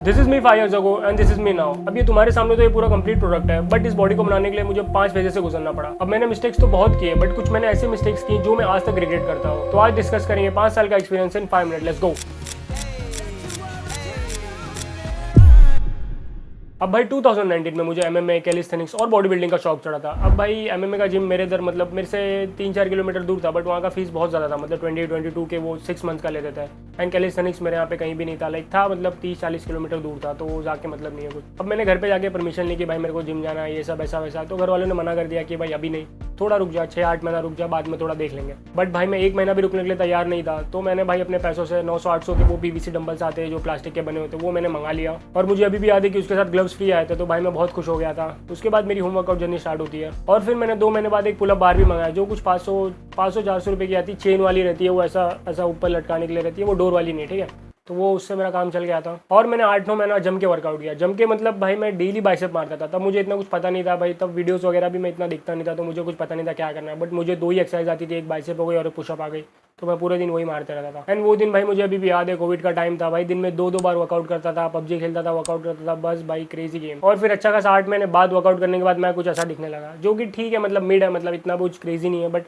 This is me 5 years ago and this is me now. अब ये तुम्हारे सामने तो ये पूरा कंप्लीट प्रोडक्ट है, बट इस बॉडी को बनाने के लिए मुझे 5 फेजेस से गुजरना पड़ा। अब मैंने मिस्टेक्स तो बहुत किए, बट कुछ मैंने ऐसे मिस्टेक्स की जो मैं आज तक रिग्रेट करता हूँ। तो आज डिस्कस करेंगे 5 साल का experience in 5 minute. Let's go. अब भाई 2019 में मुझे एमएमए, कैलिस्थेनिक्स और बॉडी बिल्डिंग का शौक चढ़ा था। अब भाई एमएमए का जिम मेरे इधर मतलब मेरे से 3-4 किलोमीटर दूर था, बट वहाँ का फीस बहुत ज़्यादा था, मतलब 20-22 के वो 6 मंथ का लेते थे। एंड कैलिस्थेनिक्स मेरे यहाँ पे कहीं भी नहीं था, लाइक था मतलब 30-40 किलोमीटर दूर था, तो वो जाके मतलब नहीं है कुछ। अब मैंने घर पे जाके परमिशन ली कि भाई मेरे को जिम जाना है, ये सब ऐसा वैसा। तो घर वालों ने मना कर दिया कि भाई अभी नहीं, थोड़ा रुक जा, 6-8 महीना रुक जा, बाद में थोड़ा देख लेंगे। बट भाई मैं 1 महीना भी रुकने के लिए तैयार नहीं था। तो मैंने भाई अपने पैसों से 900-800 के वो पीवीसी डंबल्स आते हैं जो प्लास्टिक के बने होते हैं, वो मैंने मंगा लिया। और मुझे अभी भी याद है कि उसके साथ ग्लव्स फ्री आए थे, तो भाई मैं बहुत खुश हो गया था। उसके बाद मेरी होम वर्कआउट जर्नी स्टार्ट होती है। और फिर मैंने 2 महीने बाद एक पुल अप बार भी मंगाया, जो कुछ 500-400 रुपये की आती है, चेन वाली रहती है, वो ऐसा ऊपर लटकाने के लिए रहती है, वो डोर वाली नहीं, ठीक है। तो वो उससे मेरा काम चल गया था। और मैंने 8-9 महीना जम के वर्कआउट किया। जम के मतलब भाई मैं डेली बाइसेप मारता था। तब मुझे इतना कुछ पता नहीं था भाई, तब वीडियोस वगैरह भी मैं इतना देखता नहीं था, तो मुझे कुछ पता नहीं था क्या करना है। बट मुझे 2 ही एक्सरसाइज आती थी, एक बाइसेप हो गई और एक पुशअप आ गई, तो मैं पूरे दिन वही मारते रहता था। एंड वो दिन भाई मुझे अभी भी याद है, कोविड का टाइम था भाई, दिन में 2-2 बार वर्कआउट करता था, पबजी खेलता था, वर्कआउट करता था, बस भाई क्रेजी गेम। और फिर अच्छा खासा 8 महीने बाद वर्कआउट करने के बाद मैं कुछ ऐसा दिखने लगा, जो कि ठीक है, मतलब मिड है, मतलब इतना कुछ क्रेजी नहीं है। बट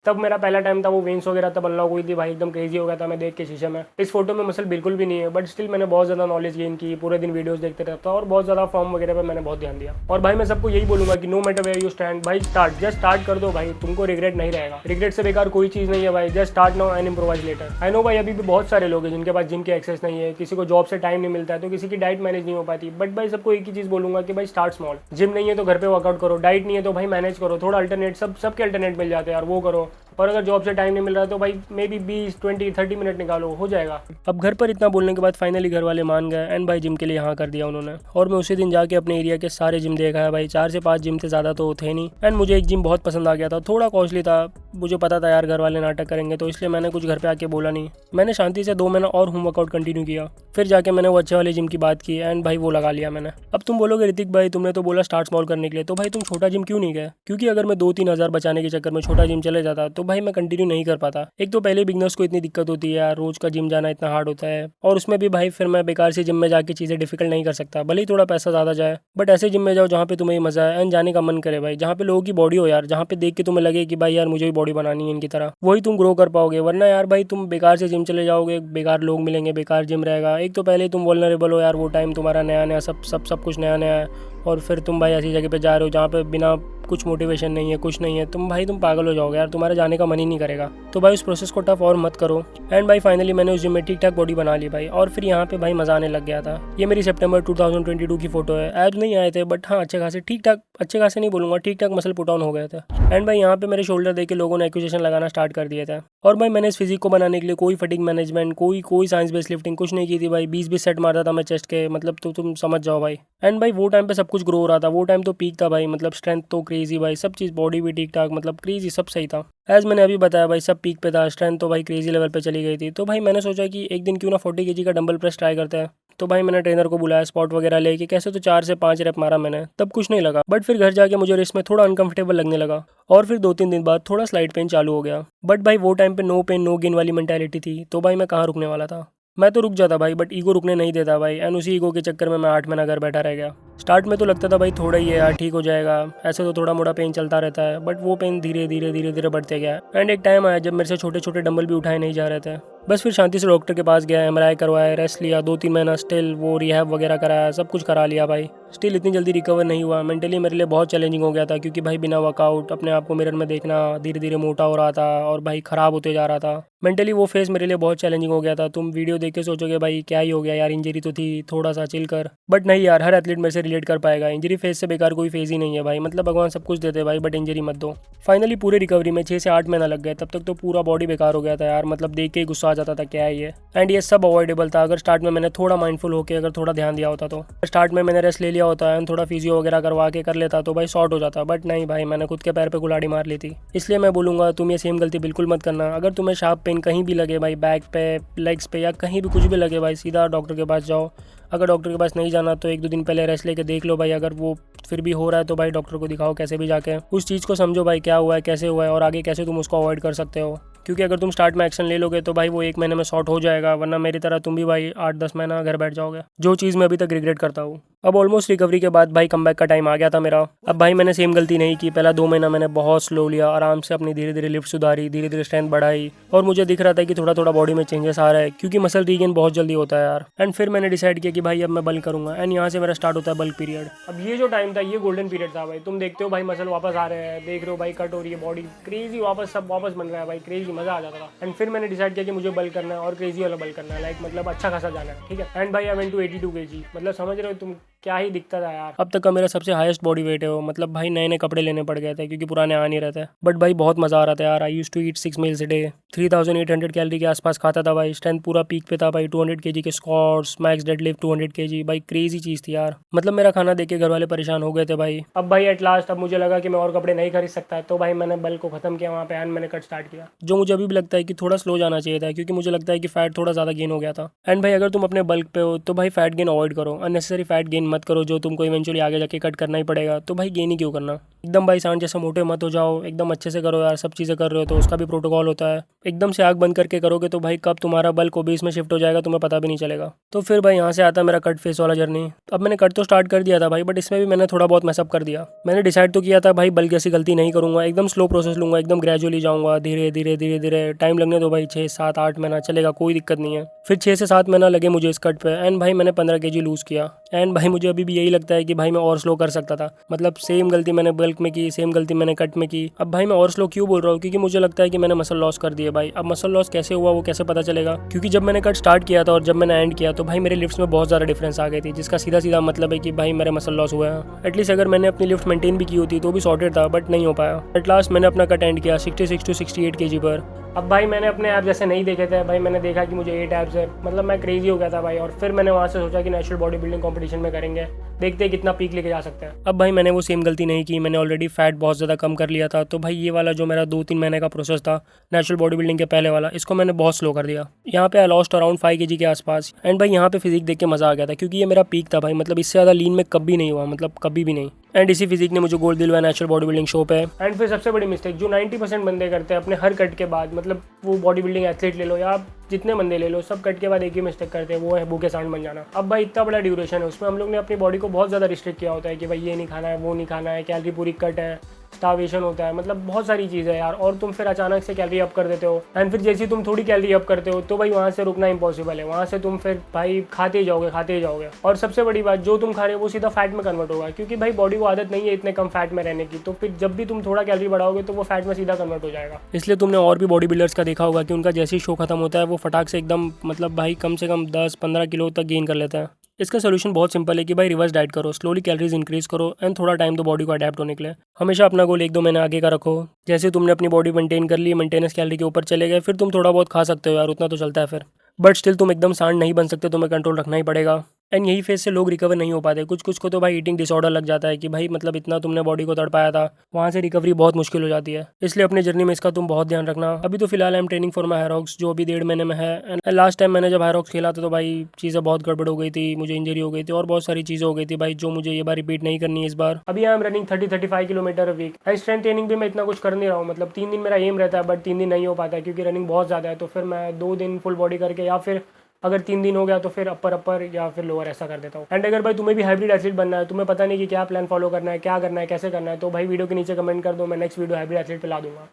तब मेरा पहला टाइम था, वो वेन्स वगैरह तब अनलॉक हुई थी भाई, एकदम क्रेजी हो गया था मैं देख के शीशे में। इस फोटो में मसल बिल्कुल भी नहीं है, बट स्टिल मैंने बहुत ज़्यादा नॉलेज गेन की, पूरे दिन वीडियोस देखते रहता और बहुत ज़्यादा फॉर्म वगैरह पे मैंने बहुत ध्यान दिया। और भाई मैं सबको यही बोलूंगा कि no matter where you stand, भाई जस्ट स्टार्ट कर दो भाई, तुमको रिग्रेट नहीं रहेगा। रिग्रेट से बेकार कोई चीज़ नहीं है भाई, just start now and improvise later. I know भाई अभी भी बहुत सारे लोग हैं जिनके पास जिम की एक्सेस नहीं है, किसी को जॉब से टाइम नहीं मिलता है, तो किसी की डाइट मैनेज नहीं हो पाती। बट भाई सबको एक ही चीज़ बोलूंगा कि भाई स्टार्ट स्मॉल। जिम नहीं है तो घर पे वर्कआउट करो, डाइट नहीं है तो भाई मैनेज करो, थोड़ा अल्टरनेट, सबके अल्टरनेट मिल जाते हैं यार, वो करो। और अगर जॉब से टाइम नहीं मिल रहा है तो भाई मे बी 20-20-30 मिनट निकालो, हो जाएगा। अब घर पर इतना बोलने के बाद फाइनली घर वाले मान गए एंड भाई जिम के लिए यहाँ कर दिया उन्होंने। और मैं उसी दिन जाके अपने एरिया के सारे जिम देखा है भाई, 4 से 5 जिम थे, ज़्यादा तो थे नहीं। एंड मुझे एक जिम बहुत पसंद आ गया था, थोड़ा कॉस्टली था, मुझे पता था यार घर वाले नाटक करेंगे, तो इसलिए मैंने कुछ घर पे आके बोला नहीं। मैंने शांति से 2 महीना और होम वर्कआउट कंटिन्यू किया, फिर जाके मैंने वो अच्छे वाले जिम की बात की एंड भाई वो लगा लिया मैंने। अब तुम बोलोगे ऋतिक भाई तुमने तो बोला स्टार्ट स्मॉल करने के लिए, तो भाई तुम छोटा जिम क्यों नहीं गए? क्योंकि अगर मैं 2-3 हज़ार बचाने के चक्कर में छोटा जिम चले जाता तो भाई मैं कंटिन्यू नहीं कर पाता। एक तो पहले बिगनर्स को इतनी दिक्कत होती है यार, रोज का जिम जाना इतना हार्ड होता है, और उसमें भी भाई फिर मैं बेकार से जिम में जाके चीज़ें डिफिकल्ट नहीं कर सकता, भले ही थोड़ा पैसा ज़्यादा जाए। बट ऐसे जिम में जाओ जहाँ पे तुम्हें मजा है एंड जाने का मन करे भाई, जहाँ पे लोगों की बॉडी हो यार, जहाँ पे देख के तुम्हें लगे कि भाई यार मुझे भी बॉडी बनानी है इनकी तरह, वही तुम ग्रो कर पाओगे। वरना यार भाई तुम बेकार से जिम चले जाओगे, बेकार लोग मिलेंगे, बेकार जिम रहेगा। एक तो पहले तुम वल्नरेबल हो यार, वो टाइम तुम्हारा नया नया सब कुछ नया नया है, और फिर तुम भाई ऐसी जगह पे जा रहे हो जहाँ पे बिना कुछ मोटिवेशन नहीं है, कुछ नहीं है, तुम पागल हो जाओगे यार, तुम्हारा जाने का मन ही नहीं करेगा। तो भाई उस प्रोसेस को टफ और मत करो। एंड भाई फाइनली मैंने उस जिम में ठीक ठाक बॉडी बना ली भाई, और फिर यहाँ पे भाई मजा आने लग गया था। ये मेरी सितंबर 2022 की फोटो है, एब्स नहीं आए थे, बट हाँ अच्छे खासे, ठीक ठाक, अच्छे खासे नहीं बोलूँगा, ठीक ठाक मसल पुट ऑन हो गए थे। एंड भाई यहाँ पे मेरे शोल्डर देख के लोगों ने एक्विजिशन लगाना स्टार्ट कर दिए थे। और भाई मैंने इस फिजिक को बनाने के लिए कोई फटिग मैनेजमेंट, कोई साइंस बेस्ड लिफ्टिंग कुछ नहीं की थी भाई। 20-20 सेट मारता था मैं चेस्ट के, मतलब तो तुम समझ जाओ भाई। एंड भाई वो टाइम पे सब कुछ ग्रो हो रहा था, वो टाइम तो पीक था भाई, मतलब स्ट्रेंथ तो क्रेजी भाई, सब चीज़, बॉडी भी ठीक ठाक, मतलब क्रेजी, सब सही था। एज मैंने अभी बताया भाई, सब पीक पे था, स्ट्रेंथ तो भाई क्रेजी लेवल पे चली गई थी। तो भाई मैंने सोचा कि एक दिन क्यों ना 40 kg का डंबल प्रेस ट्राई करते हैं। तो भाई मैंने ट्रेनर को बुलाया, स्पॉट वगैरह लेके, कैसे तो 4 से 5 रैप मारा मैंने, तब कुछ नहीं लगा। बट फिर घर जाके मुझे रिस्ट में थोड़ा अनकंफर्टेबल लगने लगा, और फिर 2-3 दिन बाद थोड़ा स्लाइड पेन चालू हो गया। बट भाई वो टाइम पे नो पेन नो गेन वाली मेंटालिटी थी, तो भाई मैं कहाँ रुकने वाला था। मैं तो रुक जाता भाई, बट ईगो रुकने नहीं देता भाई, एंड उसी ईगो के चक्कर में मैं 8 महीना घर बैठा रह गया। स्टार्ट में तो लगता था भाई थोड़ा ही है यार, ठीक हो जाएगा, ऐसे तो थोड़ा मोड़ा पेन चलता रहता है। बट वो पेन धीरे धीरे बढ़ते गया। एंड एक टाइम आया जब मेरे से छोटे छोटे डंबल भी उठाए नहीं जा रहे थे। बस फिर शांति से डॉक्टर के पास गया, एमआरआई करवाया, रेस्ट लिया 2-3 महीना, स्टिल वो रिहैब वगैरह कराया, सब कुछ करा लिया भाई, स्टिल इतनी जल्दी रिकवर नहीं हुआ। मेंटली मेरे लिए बहुत चैलेंजिंग हो गया था, क्योंकि भाई बिना वर्कआउट अपने आप को मिरर में देखना, धीरे धीरे मोटा हो रहा था और भाई ख़राब होते जा रहा था। मेंटली वो फेज मेरे लिए बहुत चैलेंजिंग हो गया था। तुम वीडियो देख के सोचोगे भाई क्या ही हो गया यार, इंजरी तो थी, थोड़ा सा चिल कर। बट नहीं यार, हर एथलीट मेरे से रिलेट कर पाएगा, इंजरी फेज से बेकार कोई फेज ही नहीं है भाई, मतलब भगवान सब कुछ देते भाई, बट इंजरी मत दो। फाइनली पूरे रिकवरी में 6 से 8 महीना लग गए, तब तक तो पूरा बॉडी बेकार हो गया था यार, मतलब देख के ही गुस्सा आ जाता था क्या है ये। एंड ये सब अवॉइडेबल था अगर स्टार्ट में मैंने थोड़ा माइंडफुल होकर अगर थोड़ा ध्यान दिया होता। तो स्टार्ट में मैंने रेस्ट ले लिया होता एंड थोड़ा फिजियो वगैरह करवा के कर लेता तो भाई शॉर्ट हो जाता। बट नहीं भाई, मैंने खुद के पैर पे कुल्हाड़ी मार ली थी। इसलिए मैं बोलूँगा तुम ये सेम गलती बिल्कुल मत करना। अगर तुम्हें शार्प पेन कहीं भी लगे भाई, बैक पे, लेग्स पे, या कहीं भी कुछ भी लगे भाई, सीधा डॉक्टर के पास जाओ। अगर डॉक्टर के पास नहीं जाना तो 1-2 दिन पहले रेस्ट लेके देख लो भाई, अगर वो फिर भी हो रहा है तो भाई डॉक्टर को दिखाओ, कैसे भी जाके उस चीज़ को समझो भाई क्या हुआ है, कैसे हुआ है और आगे कैसे तुम उसको अवॉइड कर सकते हो। क्योंकि अगर तुम स्टार्ट में एक्शन ले लोगे तो भाई वो 1 महीने में शॉर्ट हो जाएगा, वरना मेरी तरह तुम भी भाई 8-10 महीना घर बैठ जाओगे, जो चीज़ मैं अभी तक रिग्रेट करता हूँ। अब ऑलमोस्ट रिकवरी के बाद भाई कमबैक का टाइम आ गया था मेरा। अब भाई मैंने सेम गलती नहीं की, पहला 2 महीना मैंने बहुत स्लो लिया, आराम से अपनी धीरे धीरे लिफ्ट सुधारी, धीरे धीरे स्ट्रेंथ बढ़ाई, और मुझे दिख रहा था कि थोड़ा थोड़ा बॉडी में चेंजेस आ रहा है, क्योंकि मसल रीगेन बहुत जल्दी होता है यार। एंड फिर मैंने डिसाइड किया कि भाई अब मैं बल्क करूंगा, एंड यहाँ से मेरा स्टार्ट होता है बल्क पीरियड। अब ये जो टाइम था ये गोल्डन पीरियड था भाई। तुम देखते हो भाई मसल वापस आ रहे हैं, देख रहे हो भाई कट हो रही है बॉडी, क्रेजी वापस सब वापस बन रहा है भाई, क्रेजी मजा आ जाता था। एंड फिर मैंने डिसाइड किया कि मुझे बल्क करना है, और क्रेजी वाला बल्क करना है, लाइक मतलब अच्छा खासा जाना है, ठीक है। एंड भाई आई वेंट टू 82 kg, मतलब समझ रहे हो तुम क्या ही दिखता था यार। अब तक का मेरा सबसे हाईएस्ट बॉडी वेट है वो, मतलब भाई नए नए कपड़े लेने पड़ गए थे क्योंकि पुराने आ नहीं रहे थे। बट भाई बहुत मजा आ रहा था यार। I used to eat 6 meals a day, 3800 calorie के आसपास खाता था भाई। स्ट्रेंथ पूरा पीक पे था भाई, 200 kg के स्क्वाट्स, मैक्स डेडलिफ्ट 200 kg भाई, क्रेजी चीज थी यार। मतलब मेरा खाना देख के घर वाले परेशान हो गए थे भाई। अब भाई एट लास्ट अब मुझे लगा कि मैं और कपड़े नहीं खरीद सकता, तो भाई मैंने बल्क को खत्म किया वहाँ पे, एंड मैंने कट स्टार्ट किया, जो मुझे अभी भी लगता है कि थोड़ा स्लो जाना चाहिए था, क्योंकि मुझे लगता है कि फैट थोड़ा ज्यादा गेन हो गया था। एंड भाई अगर तुम अपने बल्क पे हो तो भाई फैट गेन अवॉइड करो, अननेसेसरी फैट गेन मत करो, जो तुमको इवेंचुअली आगे जाके कट करना ही पड़ेगा, तो भाई गेन ही क्यों करना। एकदम भाई सांड जैसे मोटे मत हो जाओ, एकदम अच्छे से करो यार, सब चीज़ें कर रहे हो तो उसका भी प्रोटोकॉल होता है। एकदम से आग बंद करके करोगे तो भाई कब तुम्हारा बल्क ओबीस में शिफ्ट हो जाएगा तुम्हें पता भी नहीं चलेगा। तो फिर भाई यहाँ से आता मेरा कट फेस वाला जर्नी। अब मैंने कट तो स्टार्ट कर दिया था भाई, बट इसमें भी मैंने थोड़ा बहुत मैसअप कर दिया। मैंने डिसाइड तो किया था भाई बल्क जैसी गलती नहीं करूंगा, एकदम स्लो प्रोसेस लूंगा, एकदम ग्रेजुअली जाऊंगा, धीरे धीरे धीरे धीरे टाइम लगने दो भाई, 6-7-8 महीना चलेगा, कोई दिक्कत नहीं है। फिर 6 से 7 महीना लगे मुझे इस कट पे, एंड भाई मैंने 15 kg लूज़ किया। एंड भाई मुझे अभी भी यही लगता है कि भाई मैं और स्लो कर सकता था, मतलब सेम गलती मैंने बल्क में की, सेम गलती मैंने कट में की। अब भाई मैं और स्लो क्यों बोल रहा हूँ, क्योंकि मुझे लगता है कि मैंने मसल लॉस कर दिया भाई। अब मसल लॉस कैसे हुआ वो कैसे पता चलेगा, क्योंकि जब मैंने कट स्टार्ट किया था और जब मैंने एंड किया तो भाई मेरे लिफ्ट्स में बहुत ज़्यादा डिफरेंस आ गई थी, जिसका सीधा सीधा मतलब है कि भाई मेरे मसल लॉस हुआ है। एटलीस्ट अगर मैंने अपनी लिफ्ट मेंटेन भी की होती तो भी सॉर्टेड था, बट नहीं हो पाया। एट लास्ट मैंने अपना कट एंड किया 66 to 68 kg पर। अब भाई मैंने अपने ऐप जैसे नहीं देखे थे भाई, मैंने देखा कि मुझे 8 एप्स है, मतलब मैं क्रेजी हो गया था भाई। और फिर मैंने वहाँ से सोचा कि नेशनल बॉडी बिल्डिंग कॉम्पिटिशन में करेंगे, देखते हैं कितना पीक लेके जा सकते हैं। अब भाई मैंने वो सेम गलती नहीं की, मैंने ऑलरेडी फैट बहुत ज़्यादा कम कर लिया था, तो भाई ये वाला जो मेरा 2-3 महीने का प्रोसेस था नेशनल बॉडी बिल्डिंग के पहले वाला, इसको मैंने बहुत स्लो कर दिया। यहाँ पे आई लॉस्ट अराउंड 5 kg के आसपास। एंड भाई यहाँ पे फिजिक देख के मज़ा आ गया था, क्योंकि ये मेरा पीक था भाई, मतलब इससे ज़्यादा लीन में कभी नहीं हुआ, मतलब कभी भी नहीं। एंड इसी फिजिक ने मुझे गोल्ड दिलवाया नेशनल बॉडी बिल्डिंग शो पे। एंड फिर सबसे बड़ी मिस्टेक जो 90% बंदे करते हैं अपने हर कट के बाद, मतलब वो बॉडी बिल्डिंग एथलीट ले लो या आप जितने बंदे ले लो, सब कट के बाद एक ही मिस्टेक करते हैं, वो है भूखे सांड बन जाना। अब भाई इतना बड़ा ड्यूरेशन है, उसमें हम लोग ने अपनी बॉडी को बहुत ज़्यादा रिस्ट्रिक्ट किया होता है कि भाई ये नहीं खाना है, वो नहीं खाना है, कैलोरी पूरी कट है, स्टार्वेशन होता है, मतलब बहुत सारी चीज़ें यार। और तुम फिर अचानक से कैलोरी अप कर देते हो, एंड फिर जैसे तुम थोड़ी कैलोरी अप करते हो तो भाई वहाँ से रुकना इम्पॉसिबल है, वहाँ से तुम फिर भाई खाते ही जाओगे। और सबसे बड़ी बात, जो तुम खा रहे हो वो सीधा फैट में कन्वर्ट होगा, क्योंकि भाई बॉडी को आदत नहीं है इतने कम फैट में रहने की, तो फिर जब भी तुम थोड़ा कैलोरी बढ़ाओगे तो वो फैट में सीधा कन्वर्ट हो जाएगा। इसलिए तुमने और भी बॉडी बिल्डर्स का देखा होगा कि उनका जैसे ही शो खत्म होता है वो फटाक से एकदम मतलब भाई कम से कम 10-15 किलो तक गेन कर लेता है। इसका सोल्यूशन बहुत सिंपल है कि भाई रिवर्स डाइट करो, स्लोली कैलोरीज इंक्रीज करो, एंड थोड़ा टाइम दो बॉडी को अडेप्ट होने के लिए। हमेशा अपना गोल 1-2 महीने आगे का रखो। जैसे तुमने अपनी बॉडी मेंटेन कर ली, मेंटेनेंस कैलोरी के ऊपर चले गए, फिर तुम थोड़ा बहुत खा सकते हो यार, उतना तो चलता है फिर। बट स्टिल तुम एकदम सांड नहीं बन सकते, तुम्हें कंट्रोल रखना ही पड़ेगा। एंड यही फेज से लोग रिकवर नहीं हो पाते, कुछ को तो भाई ईटिंग डिसऑर्डर लग जाता है कि भाई मतलब इतना तुमने बॉडी को तड़पाया था, वहाँ से रिकवरी बहुत मुश्किल हो जाती है। इसलिए अपनी जर्नी में इसका तुम बहुत ध्यान रखना। अभी तो फिलहाल I am training for my Hyrox, जो अभी 1.5 महीने में है। एंड लास्ट टाइम मैंने जब हायरॉक्स खेला था तो भाई चीज़ें बहुत गड़बड़ हो गई थी, मुझे इंजरी हो गई थी और बहुत सारी चीज़ें हो गई थी भाई, जो मुझे ये बार रिपीट नहीं करनी है इस बार। अभी I am running 30-35 kilometre a week. Strength training भी मैं इतना कुछ कर नहीं रहा हूँ, मतलब 3 दिन मेरा एम रहता है, बट 3 दिन नहीं हो पाता है क्योंकि रनिंग बहुत ज़्यादा है। तो फिर मैं 2 दिन फुल बॉडी करके, या फिर अगर 3 दिन हो गया तो फिर अपर या फिर लोअर ऐसा कर देता हूँ। एंड अगर भाई तुम्हें भी हाइब्रिड एथलीट बनना है, तुम्हें पता नहीं कि क्या प्लान फॉलो करना है, क्या करना है, कैसे करना है, तो भाई वीडियो के नीचे कमेंट कर दो, मैं नेक्स्ट वीडियो हाइब्रिड एथलीट पे ला दूंगा।